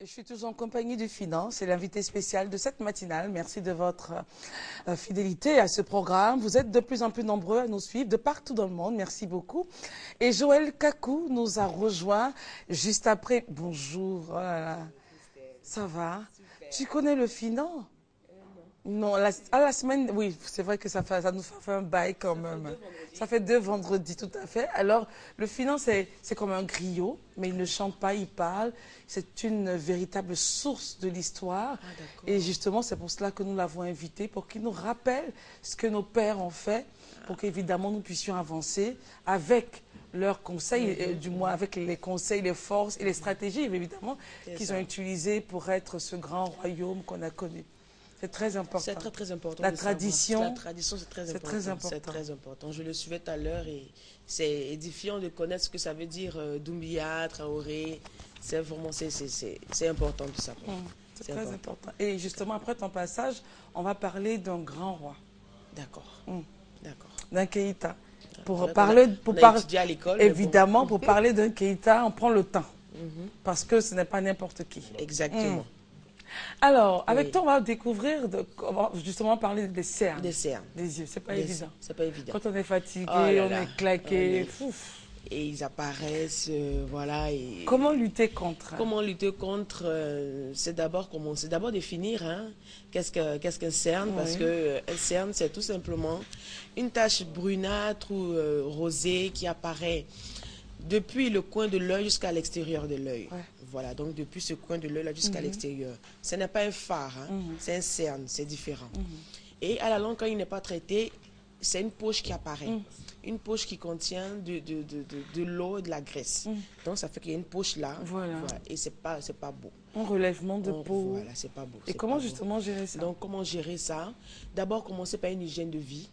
Je suis toujours en compagnie du Finance, c'est l'invité spécial de cette matinale. Merci de votre fidélité à ce programme. Vous êtes de plus en plus nombreux à nous suivre de partout dans le monde. Merci beaucoup. Et Joël Kakou nous a rejoint juste après. Bonjour. Oh là là. Ça va? Tu connais le Finance? Non, la semaine, oui, c'est vrai que ça nous fait un bail quand même. Ça fait 2 vendredis, tout à fait. Alors, le Finance, c'est comme un griot, mais il ne chante pas, il parle. C'est une véritable source de l'histoire. Et justement, c'est pour cela que nous l'avons invité, pour qu'il nous rappelle ce que nos pères ont fait, pour qu'évidemment nous puissions avancer avec leurs conseils, et du moins avec les conseils, les forces et les stratégies, évidemment, qu'ils ont utilisées pour être ce grand royaume qu'on a connu. C'est très important. C'est très, très important. La tradition, c'est très important. C'est très important. Je le suivais tout à l'heure et c'est édifiant de connaître ce que ça veut dire Doumbia, Traoré. C'est vraiment, c'est important tout ça. C'est très important. Et justement, après ton passage, on va parler d'un grand roi. D'accord. D'accord. D'un Keïta. On a étudié à l'école. Évidemment, pour parler d'un Keïta, on prend le temps. Parce que ce n'est pas n'importe qui. Exactement. Alors, avec toi, on va découvrir, on va justement parler des cernes. Des cernes. Des yeux, c'est pas évident. C'est pas évident. Quand on est fatigué, on est claqué. Et ils apparaissent, voilà. Et comment lutter contre? Comment lutter contre? C'est d'abord définir qu'est-ce qu'un cerne, parce que un cerne, c'est tout simplement une tache brunâtre ou rosée qui apparaît depuis le coin de l'œil jusqu'à l'extérieur de l'œil. Voilà, donc depuis ce coin de l'œil jusqu'à l'extérieur. Ce n'est pas un phare, c'est un cerne, c'est différent. Et à la longue, quand il n'est pas traité, c'est une poche qui apparaît. Une poche qui contient de l'eau et de la graisse. Donc ça fait qu'il y a une poche là. Voilà. Et c'est pas beau. Un relèvement de peau. Voilà, c'est pas beau. Et comment justement gérer ça? Donc comment gérer ça? D'abord commencer par une hygiène de vie.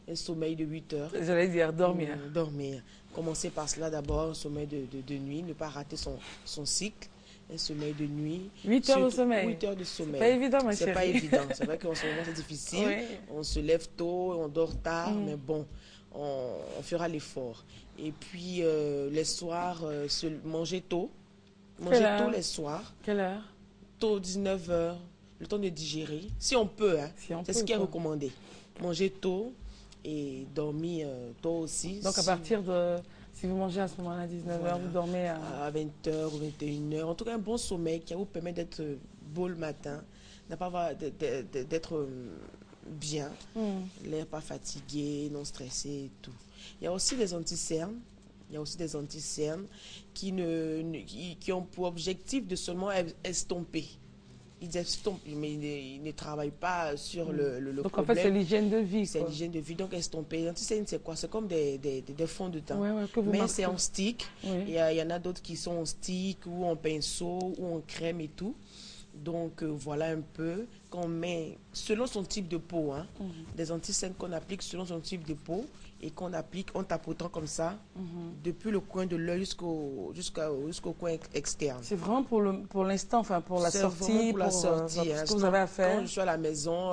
Un sommeil de 8 heures. J'allais dire dormir. Dormir. Commencer par cela d'abord, un sommeil de nuit, ne pas rater son cycle. Un sommeil de nuit. 8 heures de sommeil. 8 heures de sommeil. C'est pas évident, ma chérie. C'est pas évident. C'est vrai qu'en ce moment, c'est difficile. On se lève tôt, on dort tard, mais bon, on fera l'effort. Et puis, les soirs, manger tôt. Manger tôt les soirs. Quelle heure? Tôt, 19 heures. Le temps de digérer. Si on peut, c'est ce qui est recommandé. Manger tôt et dormir tôt aussi. Donc, à partir de... Si vous mangez à ce moment-là, 19h, vous dormez à 20h ou 21h. En tout cas, un bon sommeil qui vous permet d'être beau le matin, d'être bien, l'air pas fatigué, non stressé et tout. Il y a aussi des anti-cernes. Qui ont pour objectif de seulement estomper. Ils estompent, mais ils ne travaillent pas sur le problème. Donc en fait, c'est l'hygiène de vie. C'est l'hygiène de vie. Donc estomper, c'est quoi? C'est comme des fonds de teint. Mais c'est en stick. Il y en a d'autres qui sont en stick ou en pinceau ou en crème et tout. Donc voilà un peu qu'on met selon son type de peau, des anti-cernes qu'on applique selon son type de peau et qu'on applique en tapotant comme ça depuis le coin de l'œil jusqu'au coin externe. C'est vraiment pour l'instant, enfin pour la sortie, pour la sortie. Ce que vous avez à faire. Quand je suis à la maison,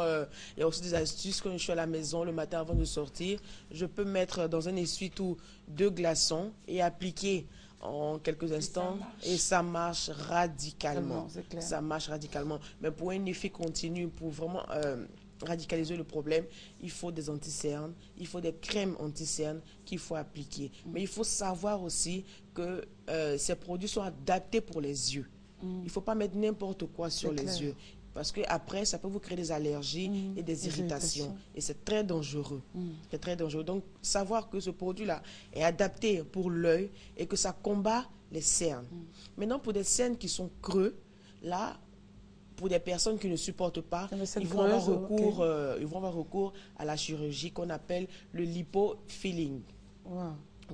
il y a aussi des astuces. Quand je suis à la maison le matin avant de sortir, je peux mettre dans un essuie-tout 2 glaçons et appliquer en quelques instants et ça marche radicalement. Ça marche radicalement. Mais pour un effet continu, pour vraiment radicaliser le problème, il faut des anti-cernes, il faut des crèmes anti-cernes qu'il faut appliquer. Mais il faut savoir aussi que ces produits sont adaptés pour les yeux. Il ne faut pas mettre n'importe quoi sur les yeux. Parce qu'après, ça peut vous créer des allergies et des irritations. Et c'est très dangereux. C'est très dangereux. Donc, savoir que ce produit-là est adapté pour l'œil et que ça combat les cernes. Maintenant, pour des cernes qui sont creux, là, pour des personnes qui ne supportent pas, ils vont avoir recours à la chirurgie qu'on appelle le lipofilling.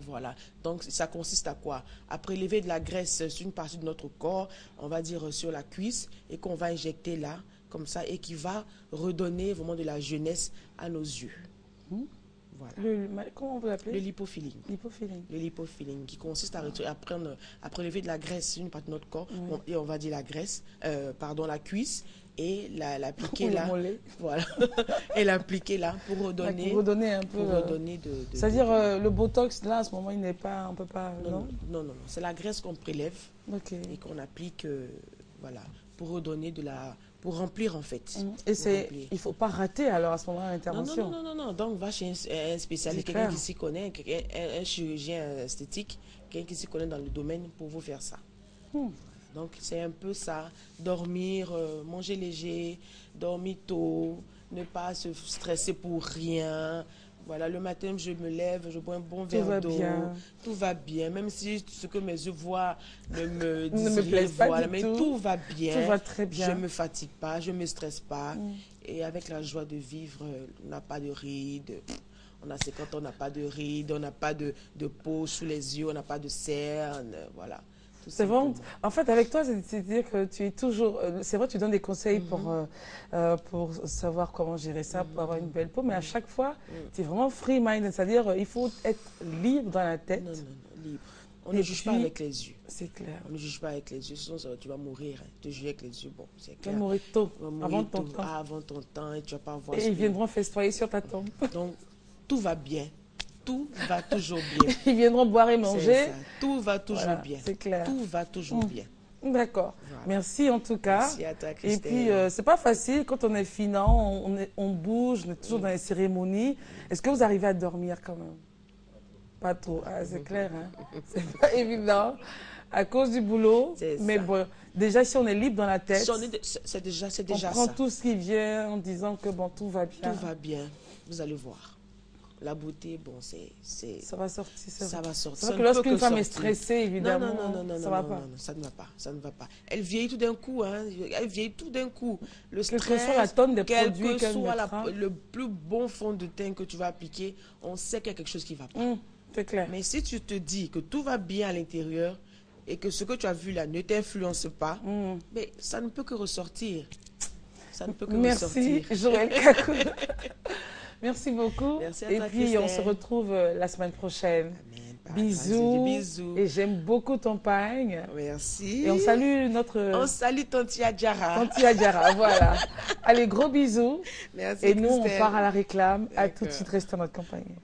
Voilà, donc ça consiste à quoi? À prélever de la graisse sur une partie de notre corps, on va dire sur la cuisse, et qu'on va injecter là, comme ça, et qui va redonner vraiment de la jeunesse à nos yeux. Voilà. Comment vous l'appelez? Le lipofilling. Lipofilling. Le lipofilling qui consiste à prélever de la graisse sur une partie de notre corps, et on va dire la graisse, la cuisse, et l'appliquer là. Voilà. Et l'appliquer là pour redonner. Pour redonner un peu. Pour redonner c'est-à-dire le botox là, à ce moment, il n'est pas, on peut pas. Non. C'est la graisse qu'on prélève et qu'on applique, voilà, pour redonner pour remplir en fait. Et il ne faut pas rater alors à ce moment-là l'intervention. Non. Donc va chez un spécialiste, quelqu'un qui s'y connaît, un chirurgien esthétique, quelqu'un qui s'y connaît dans le domaine pour vous faire ça. Donc c'est un peu ça, dormir, manger léger, dormir tôt, ne pas se stresser pour rien. Voilà, le matin, je me lève, je bois un bon verre d'eau. Tout va bien. Même si ce que mes yeux voient ne me plaît pas du tout. Tout va bien. Tout va très bien. Je ne me fatigue pas, je ne me stresse pas. Et avec la joie de vivre, on n'a pas de rides. On a 50 ans, on n'a pas de rides, on n'a pas de peau sous les yeux, on n'a pas de cernes. Voilà. C'est vrai. En fait, avec toi, c'est-à-dire que tu es toujours... C'est vrai, tu donnes des conseils pour savoir comment gérer ça, pour avoir une belle peau, mais à chaque fois, tu es vraiment free-minded, c'est-à-dire il faut être libre dans la tête. Non, libre. On ne juge pas avec les yeux. C'est clair. On ne juge pas avec les yeux, sinon tu vas mourir. Hein. Te juger avec les yeux, bon, c'est clair. Tu vas mourir tôt, avant ton temps. Avant ton temps, et tu vas pas voir. Et ils viendront festoyer sur ta tombe. Donc, tout va bien. Tout va toujours bien. Ils viendront boire et manger. Tout va toujours bien. C'est clair. Tout va toujours bien. D'accord. Voilà. Merci en tout cas. Merci à toi, Christelle. Et puis, c'est pas facile quand on est finant, on bouge, on est toujours dans les cérémonies. Est-ce que vous arrivez à dormir quand même? Pas trop. Ah, c'est clair, hein? C'est pas évident à cause du boulot. Mais bon, déjà, si on est libre dans la tête, c'est déjà ça. On prend tout ce qui vient en disant que bon, tout va bien. Tout va bien. Vous allez voir. La beauté, bon, ça va sortir. Ça va sortir. C'est vrai que lorsqu'une femme est stressée, évidemment, ça va pas. Ça ne va pas. Ça ne va pas. Elle vieillit tout d'un coup. Hein. Elle vieillit tout d'un coup. Le stress, quelle que soit la tonne de produits, quel que soit le plus bon fond de teint que tu vas appliquer, on sait qu'il y a quelque chose qui va pas. C'est clair. Mais si tu te dis que tout va bien à l'intérieur et que ce que tu as vu là ne t'influence pas, mais ça ne peut que ressortir. Ça ne peut que ressortir. Merci, Joël Kakou. Merci beaucoup. Merci à toi, et puis, Christelle. on se retrouve la semaine prochaine. Amen. Bisous. Et j'aime beaucoup ton pagne. Merci. Et on salue On salue Tanti Adjara. Tanti Adjara, voilà. Allez, gros bisous. Merci, et nous, Christelle. on part à la réclame. À tout de suite, restez dans notre compagnie.